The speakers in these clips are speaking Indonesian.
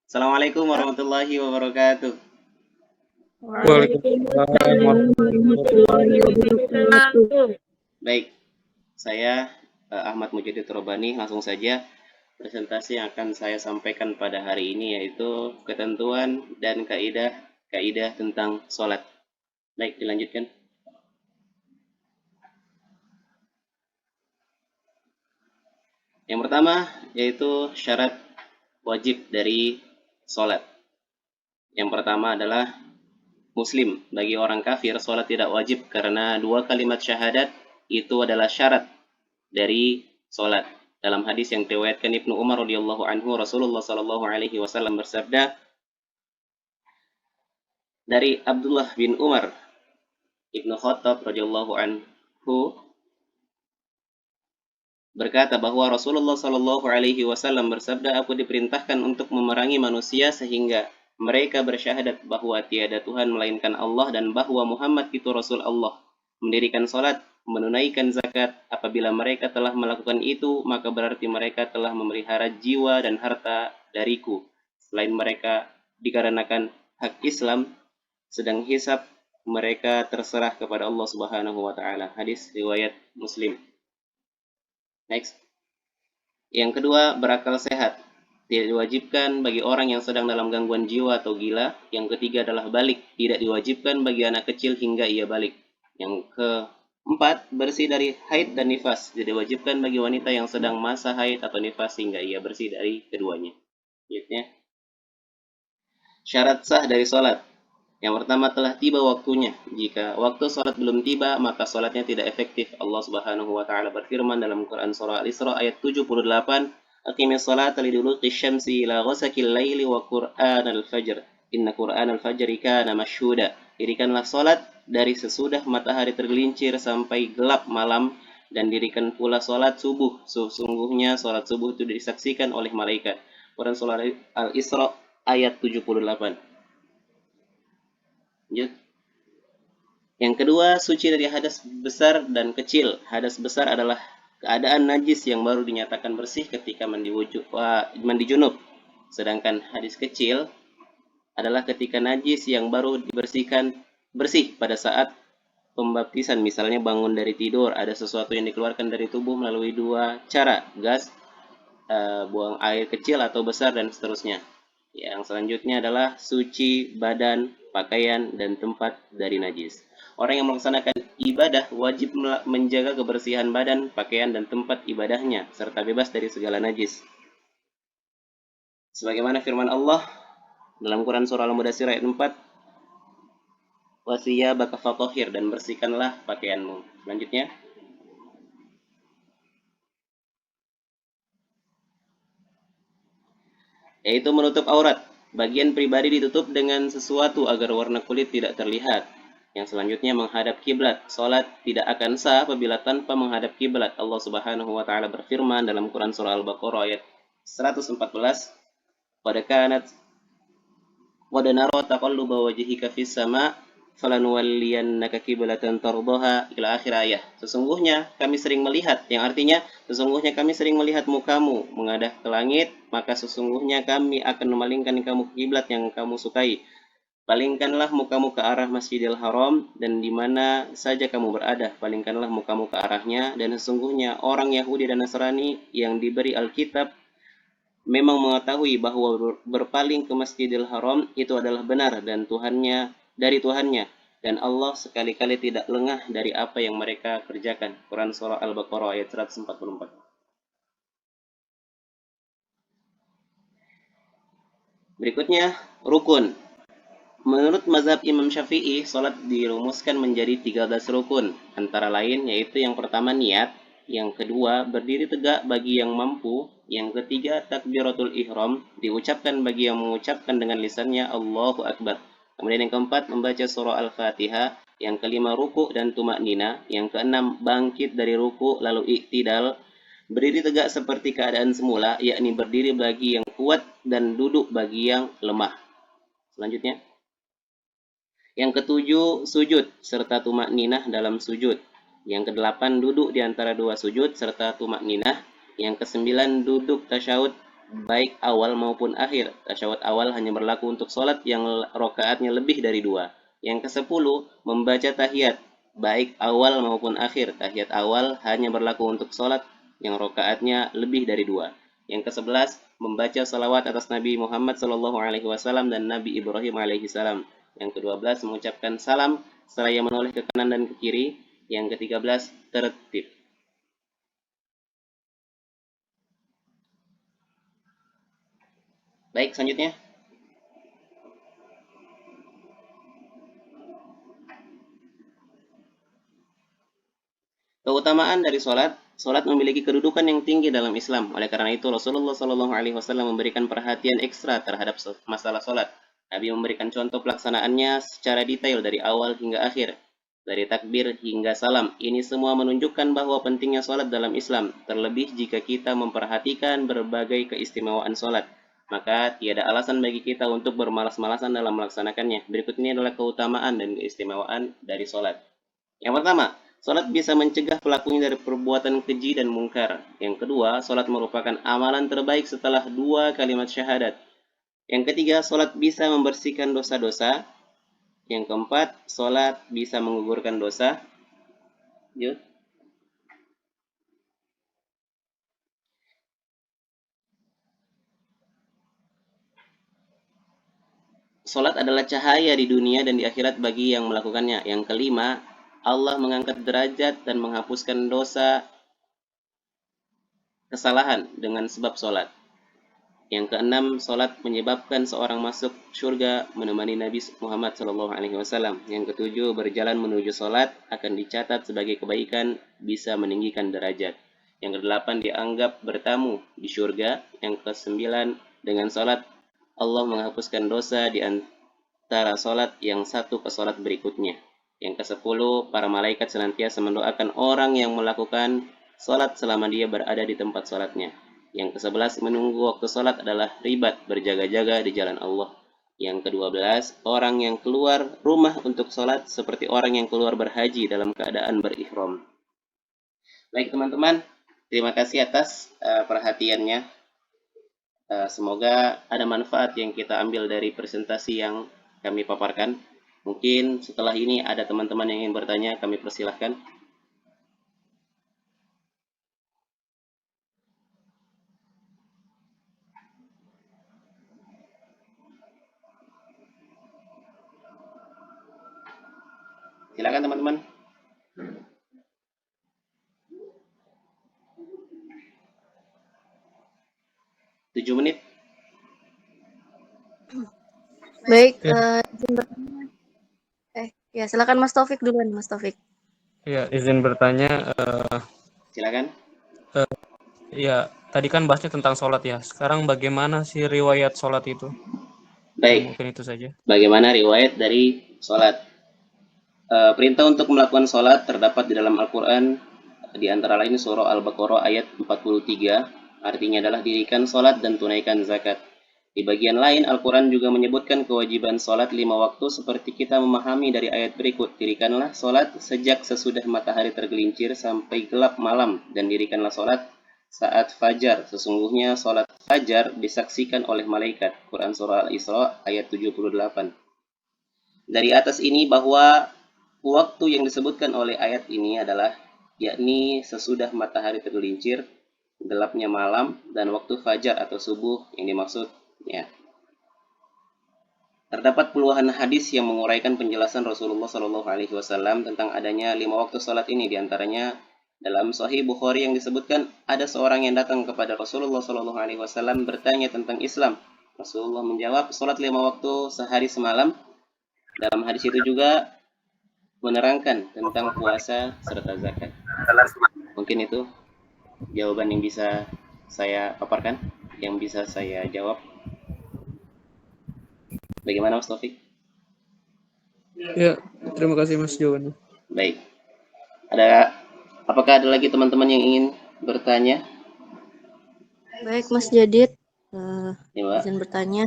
Assalamualaikum warahmatullahi wabarakatuh. Waalaikumsalam warahmatullahi wabarakatuh. Baik, saya Ahmad Mujadid Robani. Langsung saja presentasi yang akan saya sampaikan pada hari ini yaitu ketentuan dan kaidah tentang sholat. Baik, dilanjutkan. Yang pertama yaitu syarat wajib dari sholat. Yang pertama adalah Muslim. Bagi orang kafir, sholat tidak wajib karena dua kalimat syahadat itu adalah syarat dari sholat. Dalam hadis yang diriwayatkan Ibnu Umar radhiyallahu anhu, Rasulullah sallallahu alaihi wasallam bersabda dari Abdullah bin Umar Ibnu Khattab radhiyallahu anhu berkata bahwa Rasulullah sallallahu alaihi wasallam bersabda, aku diperintahkan untuk memerangi manusia sehingga mereka bersyahadat bahwa tiada Tuhan melainkan Allah dan bahwa Muhammad itu Rasul Allah, mendirikan salat, menunaikan zakat. Apabila mereka telah melakukan itu, maka berarti mereka telah memelihara jiwa dan harta dariku. Selain mereka dikarenakan hak Islam, sedang hisab mereka terserah kepada Allah Subhanahu wa taala. Hadis riwayat Muslim. Next. Yang kedua, berakal sehat. Tidak diwajibkan bagi orang yang sedang dalam gangguan jiwa atau gila. Yang ketiga adalah balik. Tidak diwajibkan bagi anak kecil hingga ia balik. Yang keempat, bersih dari haid dan nifas. Tidak diwajibkan bagi wanita yang sedang masa haid atau nifas hingga ia bersih dari keduanya. Selanjutnya, syarat sah dari sholat. Yang pertama, telah tiba waktunya. Jika waktu sholat belum tiba, maka sholatnya tidak efektif. Allah Subhanahu wa taala berfirman dalam Quran surah Al-Isra ayat 78, Aqimis salata liduluqi syamsi ila ghasakil laili wa qur'anal fajr. Inna qur'anal fajri kana masyhuda. Dirikanlah sholat dari sesudah matahari tergelincir sampai gelap malam, dan dirikan pula sholat subuh. Sesungguhnya sholat subuh itu disaksikan oleh malaikat. Quran surah Al-Isra ayat 78. Yang kedua, suci dari hadas besar dan kecil. Hadas besar adalah keadaan najis yang baru dinyatakan bersih ketika mandi junub. Sedangkan hadis kecil adalah ketika najis yang baru dibersihkan bersih pada saat pembaptisan. Misalnya bangun dari tidur, ada sesuatu yang dikeluarkan dari tubuh melalui dua cara, gas, buang air kecil atau besar, dan seterusnya. Yang selanjutnya adalah suci badan, pakaian, dan tempat dari najis. Orang yang melaksanakan ibadah wajib menjaga kebersihan badan, pakaian, dan tempat ibadahnya, serta bebas dari segala najis. Sebagaimana firman Allah dalam Quran surah Al-Mudaththir ayat 4, "Wasiyabaka fatahhir," dan bersihkanlah pakaianmu. Selanjutnya, yaitu menutup aurat. Bagian pribadi ditutup dengan sesuatu agar warna kulit tidak terlihat. Yang selanjutnya, menghadap kiblat. Salat tidak akan sah apabila tanpa menghadap kiblat. Allah Subhanahu wa taala berfirman dalam Quran surah Al-Baqarah ayat 114, "Qad kanat wa nara taqalluba wajhika fis sama' falanuwalliyannaka qiblatan tardaha," ila akhir ayat. Sesungguhnya kami sering melihat, yang artinya sesungguhnya kami sering melihat mukamu menghadap ke langit, maka sesungguhnya kami akan memalingkan kamu ke kiblat yang kamu sukai. Palingkanlah mukamu ke arah Masjidil Haram, dan di mana saja kamu berada, palingkanlah mukamu ke arahnya. Dan sesungguhnya orang Yahudi dan Nasrani yang diberi Alkitab memang mengetahui bahwa berpaling ke Masjidil Haram itu adalah benar dan dari Tuhannya, dan Allah sekali-kali tidak lengah dari apa yang mereka kerjakan. Quran surah Al-Baqarah ayat 144. Berikutnya, rukun. Menurut mazhab Imam Syafi'i, salat dirumuskan menjadi 13 rukun. Antara lain yaitu yang pertama niat, yang kedua berdiri tegak bagi yang mampu, yang ketiga takbiratul ihram, diucapkan bagi yang mengucapkan dengan lisannya Allahu Akbar. Kemudian yang keempat membaca surah Al-Fatihah, yang kelima ruku dan tumaknina, yang keenam bangkit dari ruku lalu iktidal, berdiri tegak seperti keadaan semula, yakni berdiri bagi yang kuat dan duduk bagi yang lemah. Selanjutnya, yang ketujuh, sujud serta tumakninah dalam sujud. Yang ke-8 duduk di antara dua sujud serta tumakninah. Yang ke-9 duduk tasyahud baik awal maupun akhir. Tasyahud awal hanya berlaku untuk sholat yang rakaatnya lebih dari 2. Yang ke-10 membaca tahiyat baik awal maupun akhir. Tahiyat awal hanya berlaku untuk sholat yang rakaatnya lebih dari 2. Yang ke-11 membaca salawat atas Nabi Muhammad SAW dan Nabi Ibrahim alaihissalam. Yang ke-12 mengucapkan salam seraya menoleh ke kanan dan ke kiri. Yang ke-13 tertib. Baik, selanjutnya. Keutamaan dari sholat. Sholat memiliki kedudukan yang tinggi dalam Islam. Oleh karena itu, Rasulullah SAW memberikan perhatian ekstra terhadap masalah sholat. Nabi memberikan contoh pelaksanaannya secara detail dari awal hingga akhir. Dari takbir hingga salam. Ini semua menunjukkan bahwa pentingnya sholat dalam Islam. Terlebih jika kita memperhatikan berbagai keistimewaan sholat. Maka tiada alasan bagi kita untuk bermalas-malasan dalam melaksanakannya. Berikut ini adalah keutamaan dan keistimewaan dari sholat. Yang pertama, sholat bisa mencegah pelakunya dari perbuatan keji dan mungkar. Yang kedua, sholat merupakan amalan terbaik setelah 2 kalimat syahadat. Yang ketiga, sholat bisa membersihkan dosa-dosa. Yang keempat, sholat bisa menggugurkan dosa. Yuk. Sholat adalah cahaya di dunia dan di akhirat bagi yang melakukannya. Yang kelima, Allah mengangkat derajat dan menghapuskan dosa kesalahan dengan sebab sholat. Yang keenam, sholat menyebabkan seorang masuk surga menemani Nabi Muhammad SAW. Yang ketujuh, berjalan menuju sholat akan dicatat sebagai kebaikan, bisa meninggikan derajat. Yang kedelapan, dianggap bertamu di surga. Yang kesembilan, dengan sholat Allah menghapuskan dosa di antara sholat yang satu ke sholat berikutnya. Yang ke-10, para malaikat senantiasa mendoakan orang yang melakukan sholat selama dia berada di tempat sholatnya. Yang ke-11, menunggu waktu sholat adalah ribat berjaga-jaga di jalan Allah. Yang ke-12, orang yang keluar rumah untuk sholat seperti orang yang keluar berhaji dalam keadaan berihram. Baik teman-teman, terima kasih atas perhatiannya. Semoga ada manfaat yang kita ambil dari presentasi yang kami paparkan. Mungkin setelah ini ada teman-teman yang ingin bertanya, kami persilahkan. Silakan teman-teman. Tujuh menit. Baik, ya silakan Mas Taufik duluan, Mas Taufik. Ya, izin bertanya. Silakan. Ya, tadi kan bahasnya tentang sholat ya. Sekarang bagaimana sih riwayat sholat itu? Baik. Mungkin itu saja. Bagaimana riwayat dari sholat? Perintah untuk melakukan sholat terdapat di dalam Al-Quran, di antara lain surah Al-Baqarah ayat 43, artinya adalah dirikan sholat dan tunaikan zakat. Di bagian lain, Al-Quran juga menyebutkan kewajiban sholat 5 waktu seperti kita memahami dari ayat berikut. Dirikanlah sholat sejak sesudah matahari tergelincir sampai gelap malam, dan dirikanlah sholat saat fajar. Sesungguhnya sholat fajar disaksikan oleh malaikat. Quran surah Al-Isra ayat 78. Dari atas ini bahwa waktu yang disebutkan oleh ayat ini adalah yakni sesudah matahari tergelincir, gelapnya malam, dan waktu fajar atau subuh yang dimaksud. Ya. Terdapat puluhan hadis yang menguraikan penjelasan Rasulullah SAW tentang adanya 5 waktu salat ini. Di antaranya dalam Sahih Bukhari yang disebutkan ada seorang yang datang kepada Rasulullah SAW bertanya tentang Islam. Rasulullah menjawab, salat 5 waktu sehari semalam. Dalam hadis itu juga menerangkan tentang puasa serta zakat. Mungkin itu jawaban yang bisa saya paparkan, yang bisa saya jawab. Bagaimana Mas Taufik? Ya, terima kasih Mas jawabannya. Baik. Apakah ada lagi teman-teman yang ingin bertanya? Baik Mas Jadid, Ya, izin bertanya.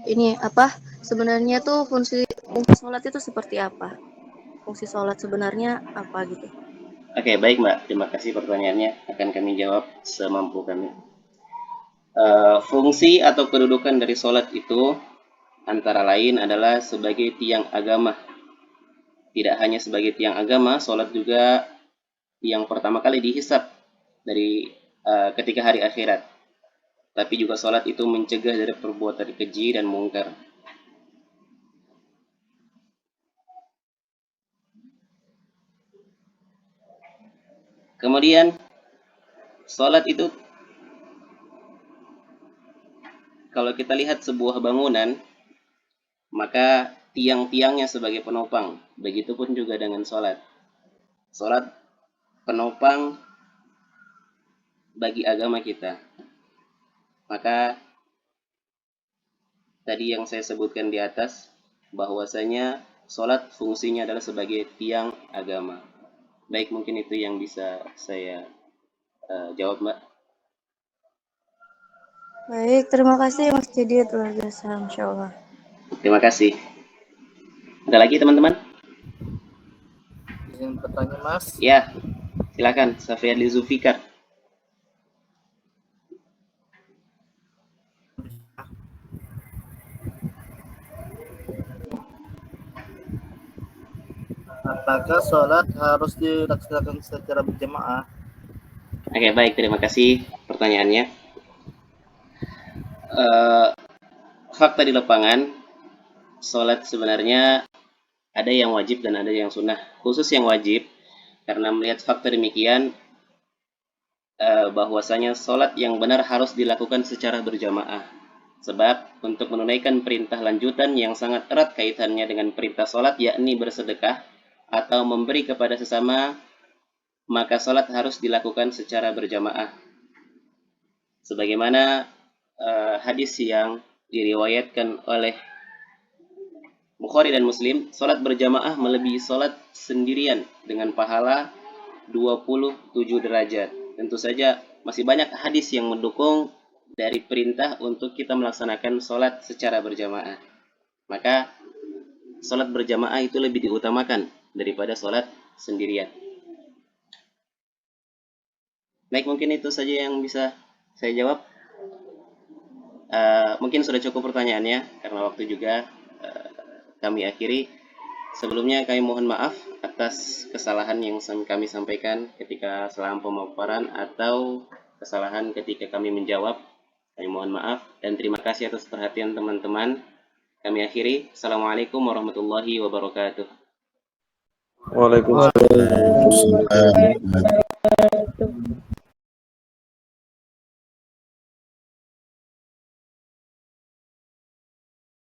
Ini apa sebenarnya tuh fungsi sholat itu seperti apa? fungsi sholat sebenarnya apa gitu. Oke, baik Mbak. Terima kasih pertanyaannya. Akan kami jawab semampu kami. Fungsi atau kedudukan dari sholat itu antara lain adalah sebagai tiang agama. Tidak hanya sebagai tiang agama, sholat juga yang pertama kali dihisab dari ketika hari akhirat. Tapi juga sholat itu mencegah dari perbuatan keji dan mungkar. Kemudian, sholat itu kalau kita lihat sebuah bangunan, maka tiang-tiangnya sebagai penopang. Begitupun juga dengan sholat. Sholat penopang bagi agama kita. Maka tadi yang saya sebutkan di atas, bahwasanya sholat fungsinya adalah sebagai tiang agama. Baik, mungkin itu yang bisa saya jawab, Mbak. Baik, terima kasih Mas Jadid, luar biasa, Masya Allah. Terima kasih. Ada lagi teman-teman? Izin bertanya Mas. Ya, silakan. Safiyadli Zulfikar. Apakah sholat harus dilaksanakan secara berjamaah? Oke, baik. Terima kasih pertanyaannya. Fakta di lapangan, sholat sebenarnya ada yang wajib dan ada yang sunnah. Khusus yang wajib, karena melihat fakta demikian, bahwasanya sholat yang benar harus dilakukan secara berjamaah. Sebab untuk menunaikan perintah lanjutan yang sangat erat kaitannya dengan perintah sholat, yakni bersedekah atau memberi kepada sesama, maka sholat harus dilakukan secara berjamaah. Sebagaimana hadis yang diriwayatkan oleh Bukhari dan Muslim, sholat berjamaah melebihi sholat sendirian dengan pahala 27 derajat. Tentu saja masih banyak hadis yang mendukung dari perintah untuk kita melaksanakan sholat secara berjamaah. Maka sholat berjamaah itu lebih diutamakan daripada sholat sendirian. Baik, mungkin itu saja yang bisa saya jawab. Mungkin sudah cukup pertanyaannya, karena waktu juga kami akhiri. Sebelumnya kami mohon maaf atas kesalahan yang kami sampaikan ketika selama pemaparan atau kesalahan ketika kami menjawab. Kami mohon maaf dan terima kasih atas perhatian teman-teman. Kami akhiri. Assalamualaikum warahmatullahi wabarakatuh. Waalaikumsalam.